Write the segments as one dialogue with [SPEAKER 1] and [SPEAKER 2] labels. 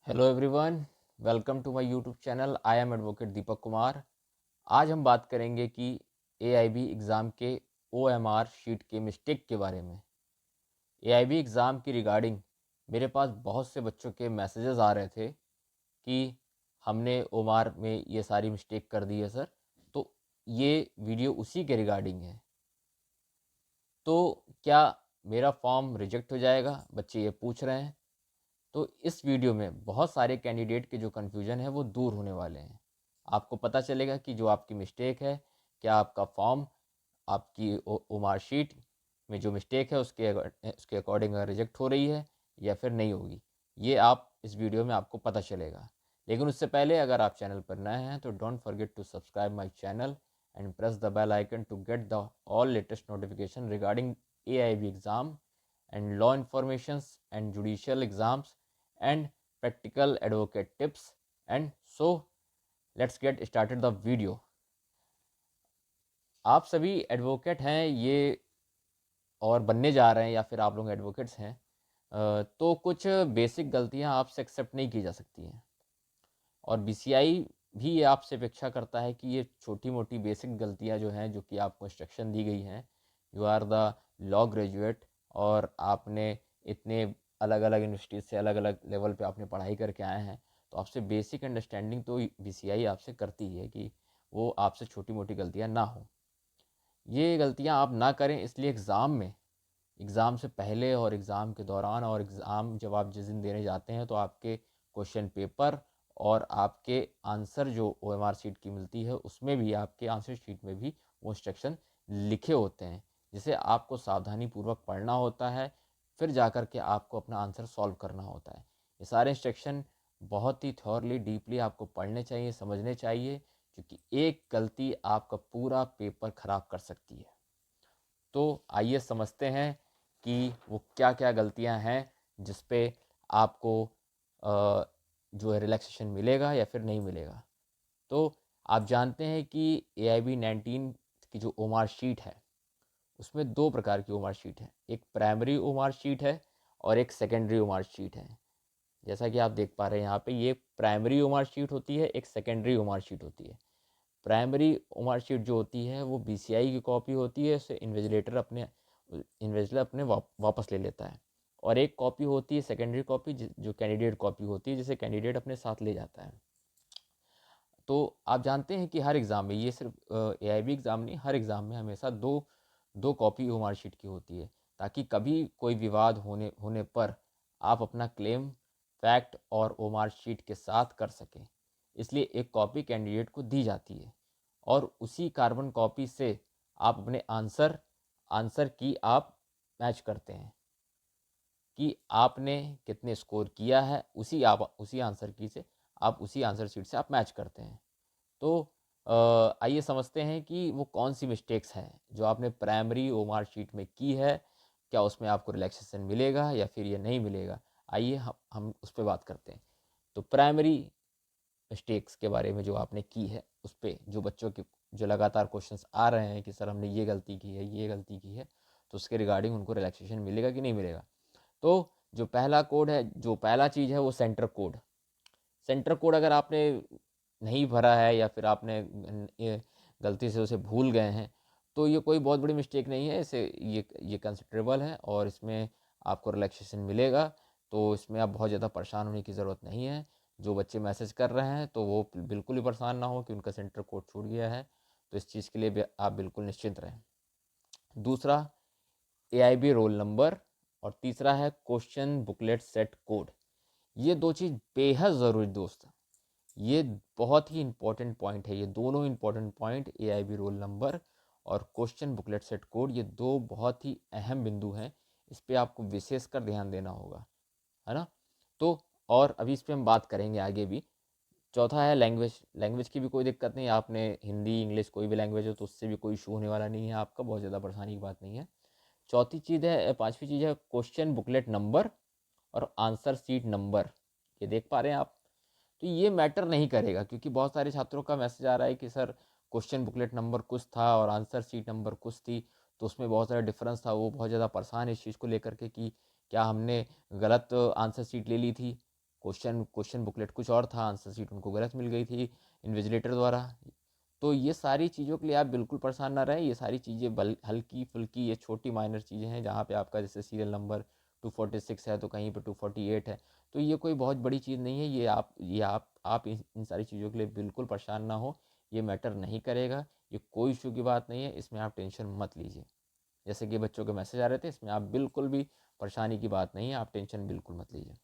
[SPEAKER 1] Hello everyone, welcome to my YouTube channel. I am advocate Deepak Kumar. आज हम बात करेंगे कि एआईबी एग्ज़ाम के ओएमआर शीट के मिस्टेक के बारे में। एआईबी एग्ज़ाम की रिगार्डिंग मेरे पास बहुत से बच्चों के मैसेजेस आ रहे थे कि हमने ओएमआर में ये सारी मिस्टेक कर दी है सर। तो ये वीडियो उसी के रिगार्डिंग है। तो क्या मेरा फॉर्म रिजेक्ट हो जाएगा, बच्चे ये पूछ रहे हैं। तो इस वीडियो में बहुत सारे कैंडिडेट के जो कन्फ्यूजन है वो दूर होने वाले हैं। आपको पता चलेगा कि जो आपकी मिस्टेक है, क्या आपका फॉर्म, आपकी ओमार शीट में जो मिस्टेक है उसके अकॉर्डिंग रिजेक्ट हो रही है या फिर नहीं होगी। ये आप इस वीडियो में आपको पता चलेगा। लेकिन उससे पहले अगर आप चैनल पर नए हैं तो don't forget to subscribe my channel and press the bell icon to get the all latest notification regarding AIB exam and law informations and judicial exams and practical advocate tips. And so let's get started the video. आप सभी advocate हैं ये और बनने जा रहे हैं या फिर आप लोग एडवोकेट्स हैं, तो कुछ बेसिक गलतियां आपसे एक्सेप्ट नहीं की जा सकती हैं। और बीसीआई भी ये आपसे अपेक्षा करता है कि ये छोटी मोटी बेसिक गलतियां जो हैं, जो कि आपको इंस्ट्रक्शन दी गई हैं, you are the law graduate और आपने इतने अलग अलग यूनिवर्सिटी से अलग अलग लेवल पे आपने पढ़ाई करके आए हैं, तो आपसे बेसिक अंडरस्टैंडिंग तो बीसीआई आपसे करती है कि वो आपसे छोटी मोटी गलतियां ना हो। ये गलतियां आप ना करें, इसलिए एग्ज़ाम से पहले और एग्ज़ाम के दौरान और एग्ज़ाम जब आप जिस दिन देने जाते हैं तो आपके क्वेश्चन पेपर और आपके आंसर जो ओएमआर शीट की मिलती है उसमें भी, आपके आंसर शीट में भी वो इंस्ट्रक्शन लिखे होते हैं, जिसे आपको सावधानी पूर्वक पढ़ना होता है, फिर जाकर के आपको अपना आंसर सॉल्व करना होता है। ये सारे इंस्ट्रक्शन बहुत ही थॉरली डीपली आपको पढ़ने चाहिए, समझने चाहिए, क्योंकि एक गलती आपका पूरा पेपर ख़राब कर सकती है। तो आइए समझते हैं कि वो क्या क्या गलतियां हैं जिस पे आपको जो है रिलैक्सेशन मिलेगा या फिर नहीं मिलेगा। तो आप जानते हैं कि AIB 19 की जो ओमार शीट है उसमें दो प्रकार की ओमार शीट है। एक प्राइमरी ओमार शीट है और एक सेकेंडरी ओमार शीट है। जैसा कि आप देख पा रहे हैं यहाँ पे, ये प्राइमरी ओमार शीट होती है, एक सेकेंडरी ओमार शीट होती है। प्राइमरी ओमार शीट जो होती है वो बीसीआई की कॉपी होती है, इसे इन्विजिलेटर अपने वापस ले लेता है। और एक कॉपी होती है सेकेंडरी कॉपी, जो कैंडिडेट कॉपी होती है, जिसे कैंडिडेट अपने साथ ले जाता है। तो आप जानते हैं कि हर एग्ज़ाम में, ये सिर्फ AIB एग्ज़ाम नहीं, हर एग्ज़ाम में हमेशा दो दो कॉपी ओमार शीट की होती है, ताकि कभी कोई विवाद होने होने पर आप अपना क्लेम फैक्ट और ओमार शीट के साथ कर सकें। इसलिए एक कॉपी कैंडिडेट को दी जाती है और उसी कार्बन कॉपी से आप अपने आंसर की आप मैच करते हैं कि आपने कितने स्कोर किया है। उसी आंसर की से आप उसी आंसर शीट से आप मैच करते हैं। तो आइए समझते हैं कि वो कौन सी मिस्टेक्स हैं जो आपने प्राइमरी ओमार शीट में की है। क्या उसमें आपको रिलैक्सेशन मिलेगा या फिर ये नहीं मिलेगा। आइए हम उस पर बात करते हैं। तो प्राइमरी मिस्टेक्स के बारे में जो आपने की है, उस पर जो बच्चों के जो लगातार क्वेश्चंस आ रहे हैं कि सर हमने ये गलती की है, ये गलती की है, तो उसके रिगार्डिंग उनको रिलैक्सेशन मिलेगा कि नहीं मिलेगा। तो जो पहला कोड है, जो पहला चीज़ है, वो सेंटर कोड। सेंटर कोड अगर आपने नहीं भरा है या फिर आपने ये गलती से उसे भूल गए हैं, तो ये कोई बहुत बड़ी मिस्टेक नहीं है। इसे ये कंसिडरेबल है और इसमें आपको रिलैक्सेशन मिलेगा। तो इसमें आप बहुत ज़्यादा परेशान होने की ज़रूरत नहीं है। जो बच्चे मैसेज कर रहे हैं तो वो बिल्कुल भी परेशान ना हो कि उनका सेंटर कोड छूट गया है। तो इस चीज़ के लिए भी आप बिल्कुल निश्चिंत रहें। दूसरा, AIB रोल नंबर। और तीसरा है क्वेश्चन बुकलेट सेट कोड। ये दो चीज़ बेहद ज़रूरी दोस्त, ये बहुत ही इंपॉर्टेंट पॉइंट है। ये दोनों important point, AIB roll number और क्वेश्चन बुकलेट सेट कोड, ये दो बहुत ही अहम बिंदु हैं। इस पे आपको विशेषकर ध्यान देना होगा, है ना। तो और अभी इस पे हम बात करेंगे आगे भी। चौथा है लैंग्वेज। लैंग्वेज की भी कोई दिक्कत नहीं, आपने हिंदी इंग्लिश कोई भी लैंग्वेज हो तो उससे भी कोई इशू होने वाला नहीं है आपका, बहुत ज़्यादा परेशानी की बात नहीं है। चौथी चीज़ है, पांचवी चीज़ है क्वेश्चन बुकलेट नंबर और आंसर सीट नंबर। ये देख पा रहे हैं आप। तो ये मैटर नहीं करेगा, क्योंकि बहुत सारे छात्रों का मैसेज आ रहा है कि सर क्वेश्चन बुकलेट नंबर कुछ था और आंसर सीट नंबर कुछ थी, तो उसमें बहुत सारा डिफरेंस था। वो बहुत ज़्यादा परेशान है इस चीज़ को लेकर के कि क्या हमने गलत आंसर सीट ले ली थी। क्वेश्चन बुकलेट कुछ और था, आंसर शीट उनको गलत मिल गई थी इन्विजिलेटर द्वारा। तो ये सारी चीज़ों के लिए आप बिल्कुल परेशान ना रहें। ये सारी चीज़ें हल्की फुल्की, ये छोटी माइनर चीज़ें हैं। जहाँ पे आपका जैसे सीरियल नंबर 246 है तो कहीं पे 248 है, तो ये कोई बहुत बड़ी चीज़ नहीं है। आप इन सारी चीज़ों के लिए बिल्कुल परेशान ना हो। ये मैटर नहीं करेगा, ये कोई इशू की बात नहीं है, इसमें आप टेंशन मत लीजिए। जैसे कि बच्चों के मैसेज आ रहे थे, इसमें आप बिल्कुल भी परेशानी की बात नहीं है, आप टेंशन बिल्कुल मत लीजिए।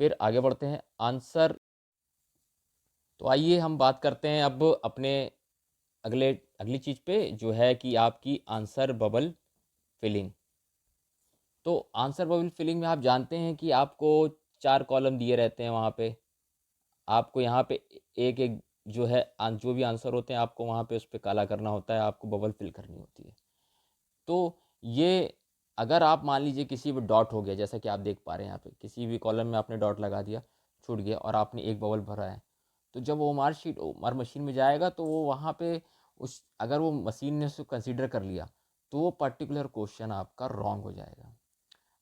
[SPEAKER 1] फिर आगे बढ़ते हैं आंसर। तो आइए हम बात करते हैं अब अपने अगली चीज़ पे, जो है कि आपकी आंसर बबल फिलिंग। तो आंसर बबल फिलिंग में आप जानते हैं कि आपको 4 कॉलम दिए रहते हैं वहाँ पे। आपको यहाँ पे एक एक जो है जो भी आंसर होते हैं आपको वहाँ पे उस पे काला करना होता है, आपको बबल फिल करनी होती है। तो ये अगर आप मान लीजिए किसी भी डॉट हो गया, जैसा कि आप देख पा रहे हैं यहाँ पे किसी भी कॉलम में आपने डॉट लगा दिया, छूट गया, और आपने एक बबल भरा है, तो जब वो ओमार मशीन में जाएगा तो वो वहाँ पे अगर वो मशीन ने उसको कंसीडर कर लिया तो वो पर्टिकुलर क्वेश्चन आपका रॉन्ग हो जाएगा।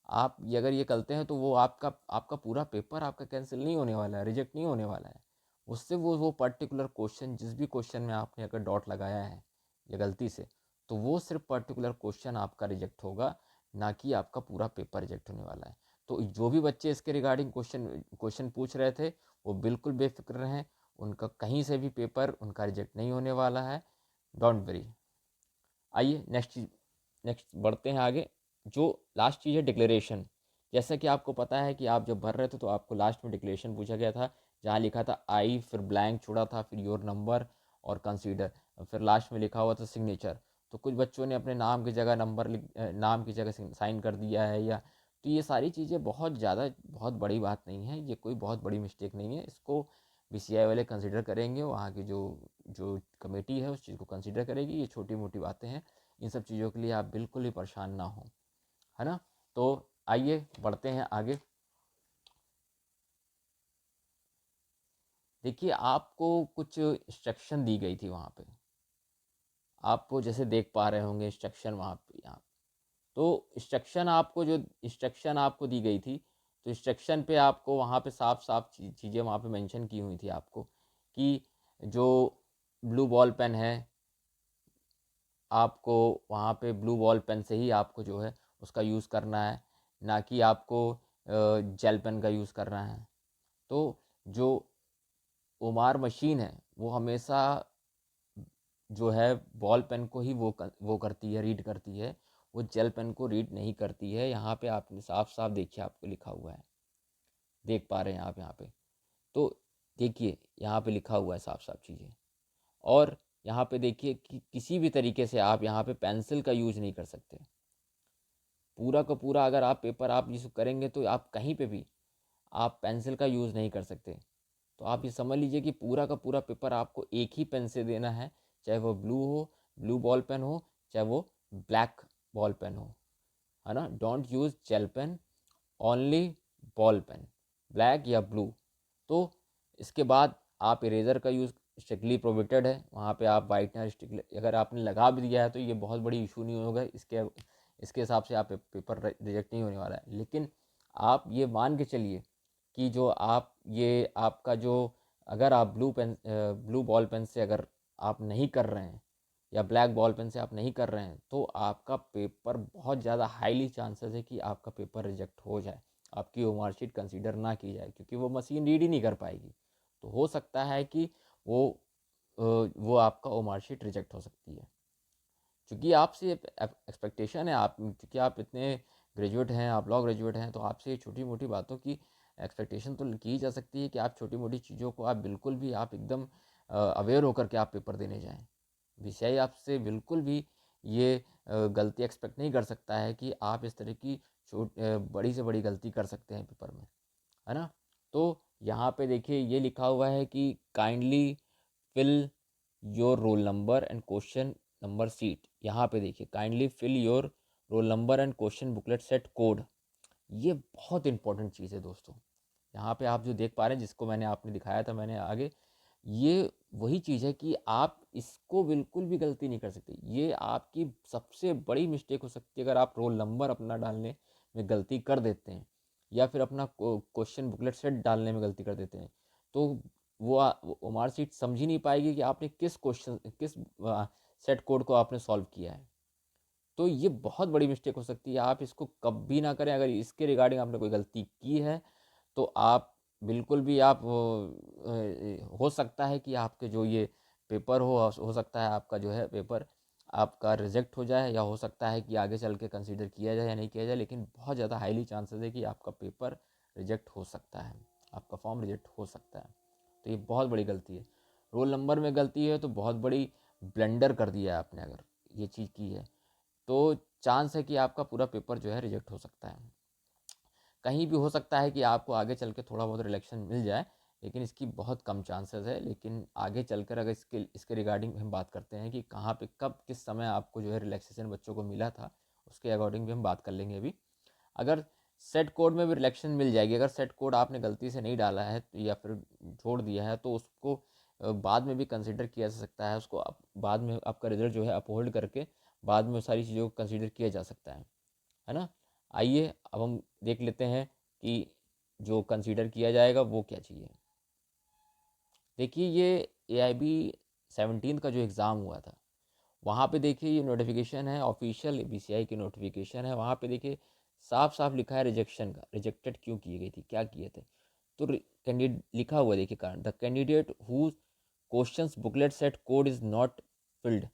[SPEAKER 1] आप अगर ये करते हैं तो वो आपका आपका पूरा पेपर आपका कैंसिल नहीं होने वाला है, रिजेक्ट नहीं होने वाला है। उससे वो पर्टिकुलर क्वेश्चन, जिस भी क्वेश्चन में आपने अगर डॉट लगाया है या गलती से, तो वो सिर्फ पर्टिकुलर क्वेश्चन आपका रिजेक्ट होगा, ना कि आपका पूरा पेपर रिजेक्ट होने वाला है। तो जो भी बच्चे इसके रिगार्डिंग क्वेश्चन पूछ रहे थे, वो बिल्कुल बेफिक्र रहें, उनका कहीं से भी पेपर उनका रिजेक्ट नहीं होने वाला है, डोंट वरी। आइए नेक्स्ट बढ़ते हैं आगे। जो लास्ट चीज़ है डिक्लेरेशन। जैसा कि आपको पता है कि आप जब भर रहे थे तो आपको लास्ट में डिक्लेरेशन पूछा गया था, जहाँ लिखा था आई, फिर ब्लैंक छोड़ा था, फिर योर नंबर और कंसीडर, फिर लास्ट में लिखा हुआ था सिग्नेचर। तो कुछ बच्चों ने अपने नाम की जगह नाम की जगह साइन कर दिया है, या तो ये सारी चीज़ें बहुत बड़ी बात नहीं है, ये कोई बहुत बड़ी मिस्टेक नहीं है। इसको बीसीआई वाले कंसिडर करेंगे, वहाँ की जो जो कमेटी है उस चीज़ को कंसिडर करेगी। ये छोटी मोटी बातें हैं, इन सब चीज़ों के लिए आप बिल्कुल ही परेशान ना हो, है ना। तो आइए बढ़ते हैं आगे। देखिए आपको कुछ इंस्ट्रक्शन दी गई थी वहाँ पे, आपको जैसे देख पा रहे होंगे इंस्ट्रक्शन वहाँ पे, यहाँ तो इंस्ट्रक्शन आपको दी गई थी, तो इंस्ट्रक्शन पे आपको वहाँ पे साफ साफ चीज़ें वहाँ पे मेंशन की हुई थी आपको, कि जो ब्लू बॉल पेन है, आपको वहाँ पे ब्लू बॉल पेन से ही आपको जो है उसका यूज़ करना है, ना कि आपको जेल पेन का यूज़ करना है। तो जो ओमार मशीन है वो हमेशा जो है बॉल पेन को ही वो करती है, रीड करती है, वो जेल पेन को रीड नहीं करती है। यहाँ पे आपने साफ साफ देखिए, आपको लिखा हुआ है, देख पा रहे हैं आप यहाँ पे। तो देखिए यहाँ पे लिखा हुआ है साफ साफ चीज़ें। और यहाँ पे देखिए कि किसी भी तरीके से आप यहाँ पे पेंसिल का यूज नहीं कर सकते। पूरा का पूरा अगर आप पेपर आप जिस करेंगे तो आप कहीं पे भी आप पेंसिल का यूज़ नहीं कर सकते। तो आप ये समझ लीजिए कि पूरा का पूरा पेपर आपको एक ही पेन से देना है, चाहे वो ब्लू बॉल पेन हो, चाहे वो ब्लैक बॉल पेन हो, है ना। Don't use gel pen, only ball pen, black या ब्लू। तो इसके बाद आप इरेज़र का यूज़ स्ट्रिक्टली प्रोहिबिटेड है। वहाँ पे आप वाइटनर स्टिक अगर आपने लगा भी दिया है तो ये बहुत बड़ी इशू नहीं होगा, इसके हिसाब से आप पेपर रिजेक्ट नहीं होने वाला है। लेकिन आप ये मान के चलिए कि जो आप ये आपका जो अगर आप ब्लू बॉल पेन से अगर आप नहीं कर रहे हैं, या ब्लैक बॉल पेन से आप नहीं कर रहे हैं, तो आपका पेपर बहुत ज़्यादा हाईली चांसेस है कि आपका पेपर रिजेक्ट हो जाए, आपकी वो मार्कशीट कंसीडर ना की जाए, क्योंकि वो मशीन रीड ही नहीं कर पाएगी। तो हो सकता है कि वो वो आपका वो मार्कशीट रिजेक्ट हो सकती है। क्योंकि आपसे एक्सपेक्टेशन है, आप क्योंकि आप इतने ग्रेजुएट हैं, आप लॉ ग्रेजुएट हैं, तो आपसे ये छोटी मोटी बातों की एक्सपेक्टेशन तो की जा सकती है कि आप छोटी मोटी चीज़ों को आप बिल्कुल भी आप एकदम अवेयर होकर के आप पेपर देने जाएं। बीसीआई आपसे बिल्कुल भी ये गलती एक्सपेक्ट नहीं कर सकता है कि आप इस तरह की बड़ी से बड़ी गलती कर सकते हैं पेपर में, है ना। तो यहाँ पे देखिए ये लिखा हुआ है कि kindly fill your roll number and question number sheet. यहाँ पे देखिए kindly fill your roll number and question booklet set code. ये बहुत इंपॉर्टेंट चीज़ है दोस्तों। यहाँ पे आप जो देख पा रहे हैं, जिसको मैंने आपने दिखाया था मैंने आगे, ये वही चीज़ है कि आप इसको बिल्कुल भी गलती नहीं कर सकते। ये आपकी सबसे बड़ी मिस्टेक हो सकती है अगर आप रोल नंबर अपना डालने में गलती कर देते हैं। या फिर अपना क्वेश्चन बुकलेट सेट डालने में गलती कर देते हैं, तो वो ओमार सीट समझ ही नहीं पाएगी कि आपने किस सेट कोड को आपने सॉल्व किया है। तो ये बहुत बड़ी मिस्टेक हो सकती है, आप इसको कभी ना करें। अगर इसके रिगार्डिंग आपने कोई गलती की है तो आप बिल्कुल भी आप हो सकता है कि आपके जो ये पेपर हो सकता है आपका जो है पेपर आपका रिजेक्ट हो जाए, या हो सकता है कि आगे चल के कंसीडर किया जाए या नहीं किया जाए, लेकिन बहुत ज़्यादा हाईली चांसेस है कि आपका पेपर रिजेक्ट हो सकता है, आपका फॉर्म रिजेक्ट हो सकता है। तो ये बहुत बड़ी गलती है। रोल नंबर में गलती है तो बहुत बड़ी ब्लंडर कर दिया है आपने, अगर ये चीज़ की है तो चांस है कि आपका पूरा पेपर जो है रिजेक्ट हो सकता है। कहीं भी हो सकता है कि आपको आगे चल के थोड़ा बहुत रिलैक्सेशन मिल जाए, लेकिन इसकी बहुत कम चांसेस है। लेकिन आगे चलकर अगर इसके रिगार्डिंग हम बात करते हैं कि कहाँ पे कब किस समय आपको जो है रिलैक्सेशन बच्चों को मिला था, उसके अकॉर्डिंग भी हम बात कर लेंगे अभी। अगर सेट कोड में भी रिलैक्सेशन मिल जाएगी, अगर सेट कोड आपने गलती से नहीं डाला है या फिर छोड़ दिया है तो उसको बाद में भी कंसिडर किया जा सकता है, उसको बाद में आपका रिजल्ट जो है अपहोल्ड करके बाद में सारी चीज़ों को कंसिडर किया जा सकता है ना। आइए अब हम देख लेते हैं कि जो कंसीडर किया जाएगा वो क्या चाहिए। देखिए ये AIB 17 का जो एग्ज़ाम हुआ था, वहाँ पे देखिए ये नोटिफिकेशन है, ऑफिशियल BCI की नोटिफिकेशन है। वहाँ पे देखिए साफ साफ लिखा है रिजेक्शन का, रिजेक्टेड क्यों किए गई थी, क्या किए थे। तो कैंडिडेट लिखा हुआ है, देखिए कारण, the candidate who questions booklet set code is not filled.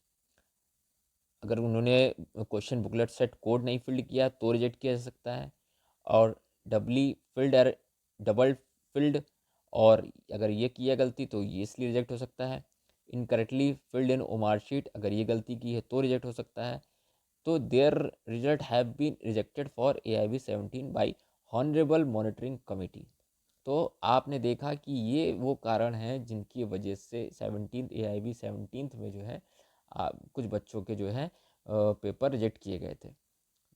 [SPEAKER 1] अगर उन्होंने क्वेश्चन बुकलेट सेट कोड नहीं फिल्ड किया तो रिजेक्ट किया जा सकता है। और डबल फिल्ड, और अगर ये किया गलती तो ये इसलिए रिजेक्ट हो सकता है। Incorrectly filled in OMR sheet, अगर ये गलती की है तो रिजेक्ट हो सकता है। तो their result have been rejected for AIB 17 by honourable monitoring committee. तो आपने देखा कि ये वो कारण हैं जिनकी वजह से 17 AIB 17 में जो है कुछ बच्चों के जो है पेपर रिजेक्ट किए गए थे।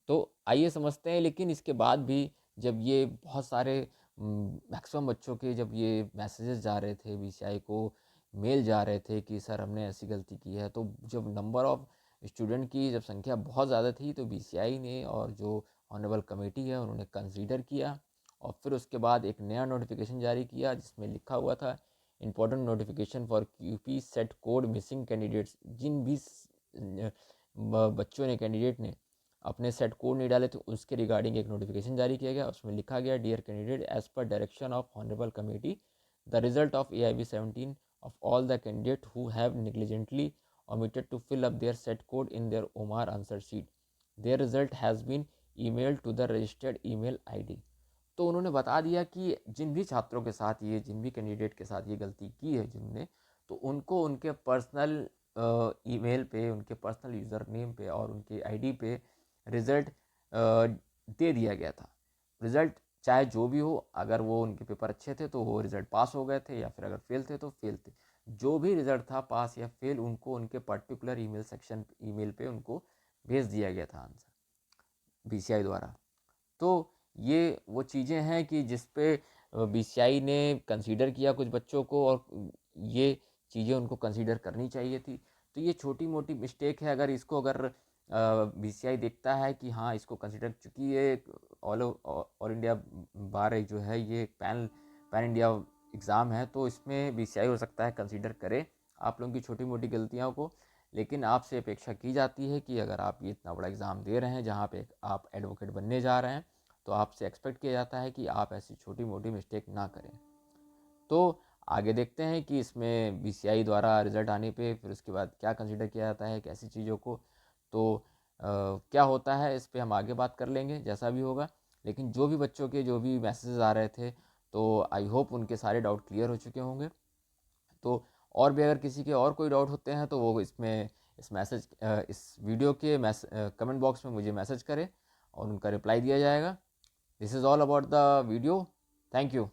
[SPEAKER 1] तो आइए समझते हैं। लेकिन इसके बाद भी जब ये बहुत सारे मैक्सिमम बच्चों के जब ये मैसेजेस जा रहे थे BCI को, मेल जा रहे थे कि सर हमने ऐसी गलती की है, तो जब नंबर ऑफ़ स्टूडेंट की जब संख्या बहुत ज़्यादा थी तो BCI ने और जो ऑनरेबल कमेटी है उन्होंने कंसीडर किया, और फिर उसके बाद एक नया नोटिफिकेशन जारी किया जिसमें लिखा हुआ था important notification for QP set code missing candidates. जिन भी बच्चों ने, कैंडिडेट ने अपने सेट कोड नहीं डाले तो उसके रिगार्डिंग एक नोटिफिकेशन जारी किया गया। उसमें लिखा गया, dear candidate, as per direction of honourable committee the result of AIB 17 of all the candidates who have negligently omitted to fill up their set code in their OMR answer sheet, their result has been emailed to the registered email ID। तो उन्होंने बता दिया कि जिन भी छात्रों के साथ ये, जिन भी कैंडिडेट के साथ ये गलती की है जिन्होंने, तो उनको उनके पर्सनल ईमेल पे, उनके पर्सनल यूज़र नेम पे और उनके ID पे रिज़ल्ट दे दिया गया था। रिज़ल्ट चाहे जो भी हो, अगर वो उनके पेपर अच्छे थे तो वो रिज़ल्ट पास हो गए थे, या फिर अगर फेल थे तो फेल थे। जो भी रिज़ल्ट था पास या फेल, उनको उनके पर्टिकुलर ईमेल पे उनको भेज दिया गया था आंसर BCI द्वारा। तो ये वो चीज़ें हैं कि जिस पे BCI ने कंसीडर किया कुछ बच्चों को, और ये चीज़ें उनको कंसीडर करनी चाहिए थी। तो ये छोटी मोटी मिस्टेक है, अगर इसको अगर BCI देखता है कि हाँ इसको कंसीडर, चूँकि ये ऑल इंडिया बार जो है ये पैन इंडिया एग्ज़ाम है, तो इसमें BCI हो सकता है कंसीडर करे आप लोगों की छोटी मोटी गलतियों को। लेकिन आपसे अपेक्षा की जाती है कि अगर आप ये इतना बड़ा एग्ज़ाम दे रहे हैं जहाँ पे आप एडवोकेट बनने जा रहे हैं, तो आपसे एक्सपेक्ट किया जाता है कि आप ऐसी छोटी मोटी मिस्टेक ना करें। तो आगे देखते हैं कि इसमें BCI द्वारा रिज़ल्ट आने पे फिर उसके बाद क्या कंसीडर किया जाता है, कैसी चीज़ों को, तो क्या होता है इस पे हम आगे बात कर लेंगे जैसा भी होगा। लेकिन जो भी बच्चों के जो भी मैसेजेस आ रहे थे, तो आई होप उनके सारे डाउट क्लियर हो चुके होंगे। तो और भी अगर किसी के और कोई डाउट होते हैं तो वो इसमें इस वीडियो के कमेंट बॉक्स में मुझे मैसेज करें और उनका रिप्लाई दिया जाएगा। This is all about the video. Thank you.